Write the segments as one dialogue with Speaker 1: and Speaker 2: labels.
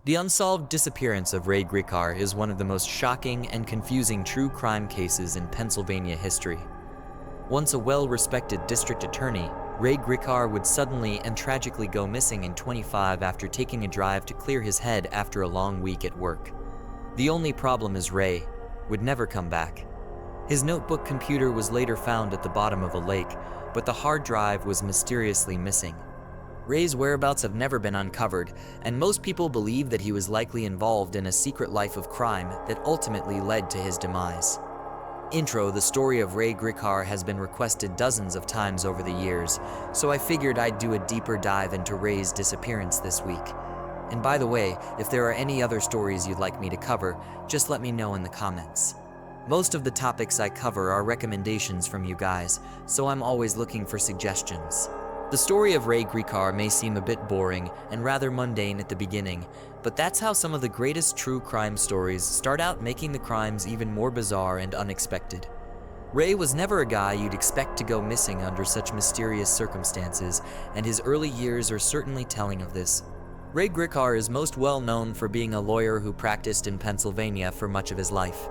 Speaker 1: The unsolved disappearance of Ray Gricar is one of the most shocking and confusing true crime cases in Pennsylvania history. Once a well-respected district attorney, Ray Gricar would suddenly and tragically go missing in 25 after taking a drive to clear his head after a long week at work. The only problem is Ray would never come back. His notebook computer was later found at the bottom of a lake, but the hard drive was mysteriously missing. Ray's whereabouts have never been uncovered, and most people believe that he was likely involved in a secret life of crime that ultimately led to his demise. Intro: the story of Ray Gricar has been requested dozens of times over the years, so I figured I'd do a deeper dive into Ray's disappearance this week. And by the way, if there are any other stories you'd like me to cover, just let me know in the comments. Most of the topics I cover are recommendations from you guys, so I'm always looking for suggestions. The story of Ray Gricar may seem a bit boring and rather mundane at the beginning, but that's how some of the greatest true crime stories start out, making the crimes even more bizarre and unexpected. Ray was never a guy you'd expect to go missing under such mysterious circumstances, and his early years are certainly telling of this. Ray Gricar is most well known for being a lawyer who practiced in Pennsylvania for much of his life.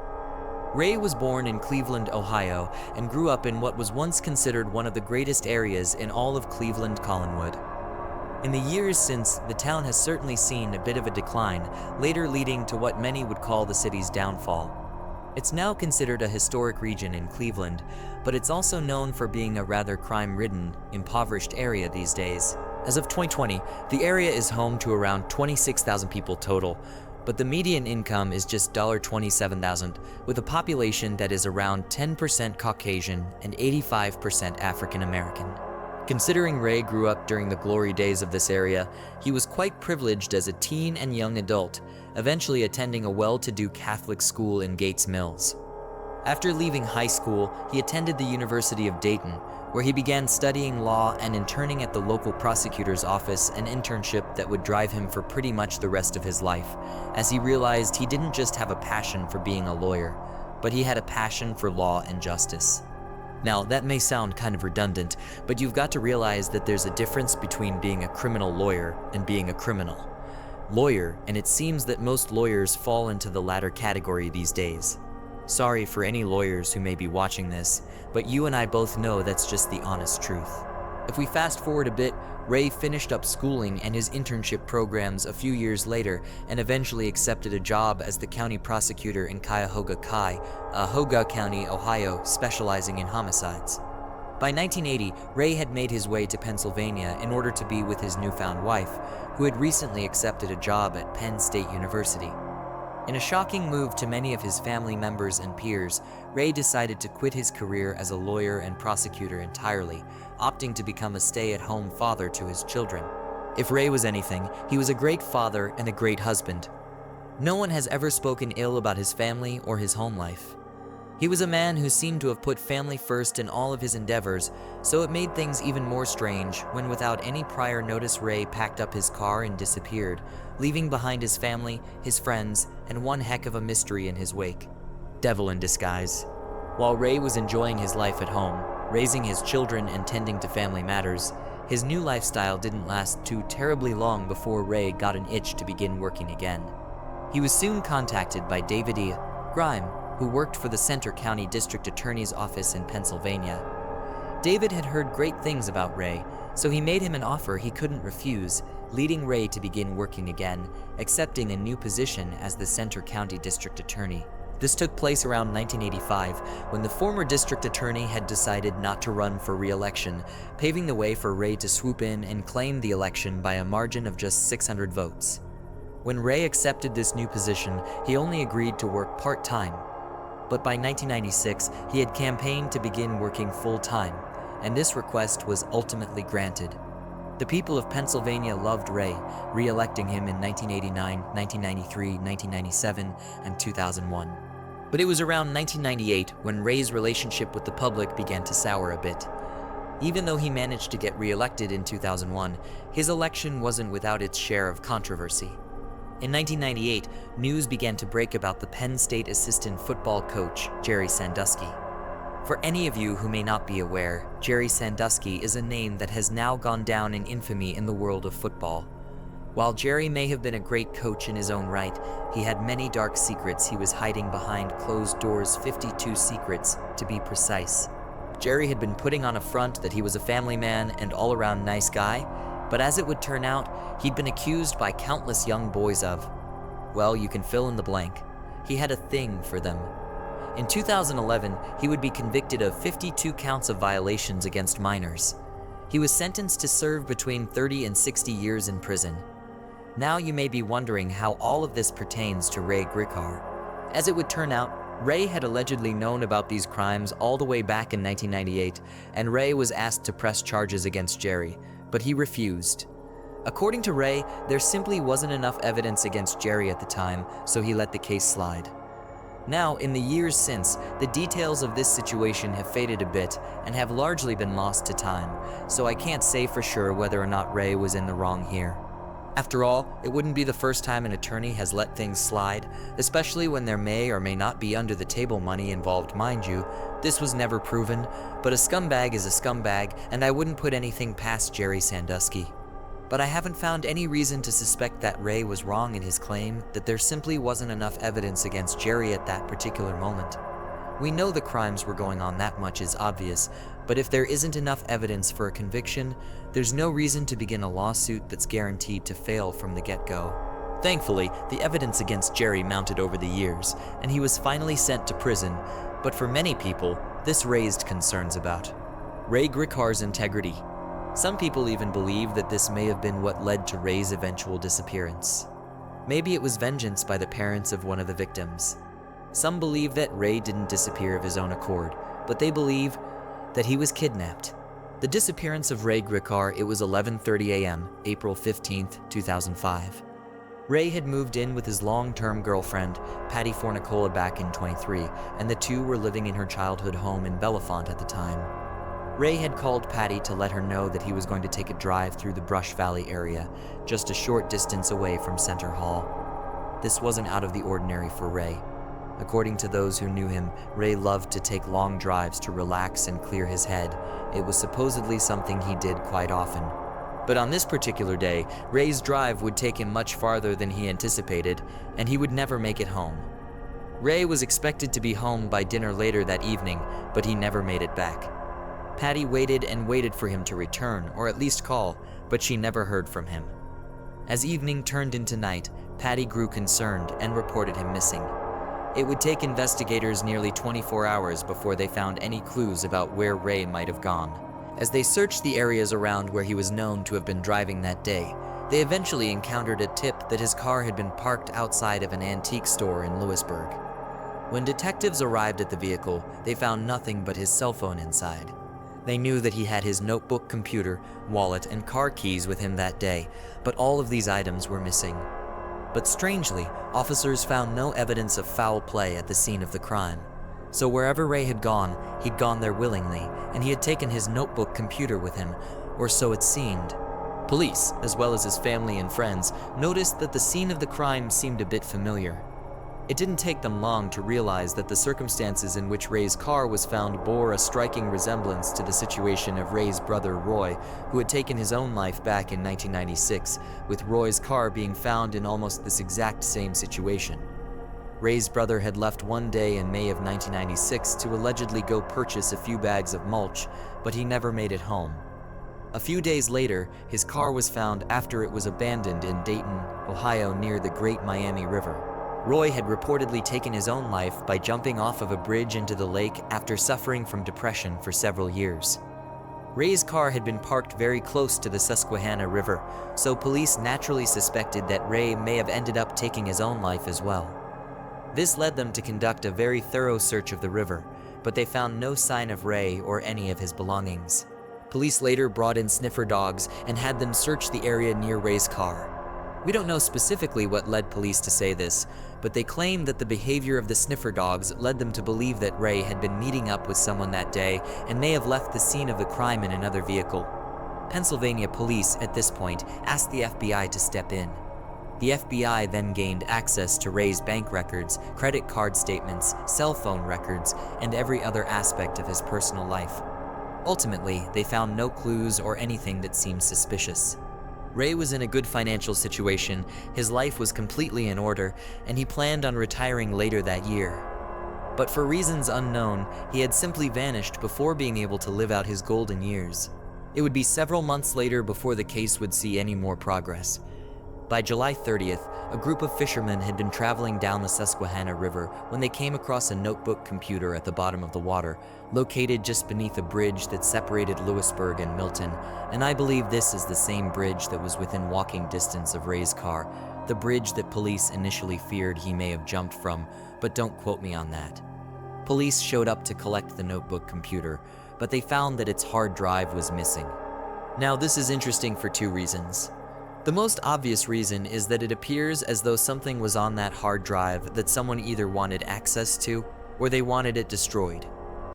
Speaker 1: Ray was born in Cleveland, Ohio, and grew up in what was once considered one of the greatest areas in all of Cleveland-Collinwood. In the years since, the town has certainly seen a bit of a decline, later leading to what many would call the city's downfall. It's now considered a historic region in Cleveland, but it's also known for being a rather crime-ridden, impoverished area these days. As of 2020, the area is home to around 26,000 people total, but the median income is just $27,000, with a population that is around 10% Caucasian and 85% African American. Considering Ray grew up during the glory days of this area, he was quite privileged as a teen and young adult, eventually attending a well-to-do Catholic school in Gates Mills. After leaving high school, he attended the University of Dayton, where he began studying law and interning at the local prosecutor's office, an internship that would drive him for pretty much the rest of his life, as he realized he didn't just have a passion for being a lawyer, but he had a passion for law and justice. Now, that may sound kind of redundant, but you've got to realize that there's a difference between being a criminal lawyer and being a criminal lawyer, and it seems that most lawyers fall into the latter category these days. Sorry for any lawyers who may be watching this, but you and I both know that's just the honest truth. If we fast forward a bit, Ray finished up schooling and his internship programs a few years later and eventually accepted a job as the county prosecutor in Cuyahoga County, Ohio, specializing in homicides. By 1980, Ray had made his way to Pennsylvania in order to be with his newfound wife, who had recently accepted a job at Penn State University. In a shocking move to many of his family members and peers, Ray decided to quit his career as a lawyer and prosecutor entirely, opting to become a stay-at-home father to his children. If Ray was anything, he was a great father and a great husband. No one has ever spoken ill about his family or his home life. He was a man who seemed to have put family first in all of his endeavors, so it made things even more strange when, without any prior notice, Ray packed up his car and disappeared, leaving behind his family, his friends, and one heck of a mystery in his wake. Devil in disguise. While Ray was enjoying his life at home, raising his children and tending to family matters, his new lifestyle didn't last too terribly long before Ray got an itch to begin working again. He was soon contacted by David E. Grime, who worked for the Center County District Attorney's Office in Pennsylvania. David had heard great things about Ray, so he made him an offer he couldn't refuse, leading Ray to begin working again, accepting a new position as the Center County District Attorney. This took place around 1985, when the former district attorney had decided not to run for re-election, paving the way for Ray to swoop in and claim the election by a margin of just 600 votes. When Ray accepted this new position, he only agreed to work part-time. But by 1996, he had campaigned to begin working full-time, and this request was ultimately granted. The people of Pennsylvania loved Ray, re-electing him in 1989, 1993, 1997, and 2001. But it was around 1998 when Ray's relationship with the public began to sour a bit. Even though he managed to get re-elected in 2001, his election wasn't without its share of controversy. In 1998, news began to break about the Penn State assistant football coach, Jerry Sandusky. For any of you who may not be aware, Jerry Sandusky is a name that has now gone down in infamy in the world of football. While Jerry may have been a great coach in his own right, he had many dark secrets he was hiding behind closed doors, 52 secrets to be precise. Jerry had been putting on a front that he was a family man and all-around nice guy, but as it would turn out, he'd been accused by countless young boys of, well, you can fill in the blank. He had a thing for them. In 2011, he would be convicted of 52 counts of violations against minors. He was sentenced to serve between 30 and 60 years in prison. Now you may be wondering how all of this pertains to Ray Gricar. As it would turn out, Ray had allegedly known about these crimes all the way back in 1998, and Ray was asked to press charges against Jerry, but he refused. According to Ray, there simply wasn't enough evidence against Jerry at the time, so he let the case slide. Now, in the years since, the details of this situation have faded a bit and have largely been lost to time, so I can't say for sure whether or not Ray was in the wrong here. After all, it wouldn't be the first time an attorney has let things slide, especially when there may or may not be under-the-table money involved, mind you. This was never proven, but a scumbag is a scumbag, and I wouldn't put anything past Jerry Sandusky. But I haven't found any reason to suspect that Ray was wrong in his claim that there simply wasn't enough evidence against Jerry at that particular moment. We know the crimes were going on, that much is obvious, but if there isn't enough evidence for a conviction, there's no reason to begin a lawsuit that's guaranteed to fail from the get-go. Thankfully, the evidence against Jerry mounted over the years, and he was finally sent to prison, but for many people, this raised concerns about Ray Gricar's integrity. Some people even believe that this may have been what led to Ray's eventual disappearance. Maybe it was vengeance by the parents of one of the victims. Some believe that Ray didn't disappear of his own accord, but they believe that he was kidnapped. The disappearance of Ray Gricar, it was 11:30 a.m., April 15th, 2005. Ray had moved in with his long-term girlfriend, Patty Fornicola, back in 23, and the two were living in her childhood home in Bellefonte at the time. Ray had called Patty to let her know that he was going to take a drive through the Brush Valley area, just a short distance away from Center Hall. This wasn't out of the ordinary for Ray. According to those who knew him, Ray loved to take long drives to relax and clear his head. It was supposedly something he did quite often. But on this particular day, Ray's drive would take him much farther than he anticipated, and he would never make it home. Ray was expected to be home by dinner later that evening, but he never made it back. Patty waited and waited for him to return, or at least call, but she never heard from him. As evening turned into night, Patty grew concerned and reported him missing. It would take investigators nearly 24 hours before they found any clues about where Ray might have gone. As they searched the areas around where he was known to have been driving that day, they eventually encountered a tip that his car had been parked outside of an antique store in Lewisburg. When detectives arrived at the vehicle, they found nothing but his cell phone inside. They knew that he had his notebook, computer, wallet, and car keys with him that day, but all of these items were missing. But strangely, officers found no evidence of foul play at the scene of the crime. So wherever Ray had gone, he'd gone there willingly, and he had taken his notebook, computer with him, or so it seemed. Police, as well as his family and friends, noticed that the scene of the crime seemed a bit familiar. It didn't take them long to realize that the circumstances in which Ray's car was found bore a striking resemblance to the situation of Ray's brother Roy, who had taken his own life back in 1996, with Roy's car being found in almost this exact same situation. Ray's brother had left one day in May of 1996 to allegedly go purchase a few bags of mulch, but he never made it home. A few days later, his car was found after it was abandoned in Dayton, Ohio, near the Great Miami River. Roy had reportedly taken his own life by jumping off of a bridge into the lake after suffering from depression for several years. Ray's car had been parked very close to the Susquehanna River, so police naturally suspected that Ray may have ended up taking his own life as well. This led them to conduct a very thorough search of the river, but they found no sign of Ray or any of his belongings. Police later brought in sniffer dogs and had them search the area near Ray's car. We don't know specifically what led police to say this, but they claim that the behavior of the sniffer dogs led them to believe that Ray had been meeting up with someone that day and may have left the scene of the crime in another vehicle. Pennsylvania police, at this point, asked the FBI to step in. The FBI then gained access to Ray's bank records, credit card statements, cell phone records, and every other aspect of his personal life. Ultimately, they found no clues or anything that seemed suspicious. Ray was in a good financial situation, his life was completely in order, and he planned on retiring later that year. But for reasons unknown, he had simply vanished before being able to live out his golden years. It would be several months later before the case would see any more progress. By July 30th, a group of fishermen had been traveling down the Susquehanna River when they came across a notebook computer at the bottom of the water, located just beneath a bridge that separated Lewisburg and Milton, and I believe this is the same bridge that was within walking distance of Ray's car, the bridge that police initially feared he may have jumped from, but don't quote me on that. Police showed up to collect the notebook computer, but they found that its hard drive was missing. Now, this is interesting for two reasons. The most obvious reason is that it appears as though something was on that hard drive that someone either wanted access to or they wanted it destroyed.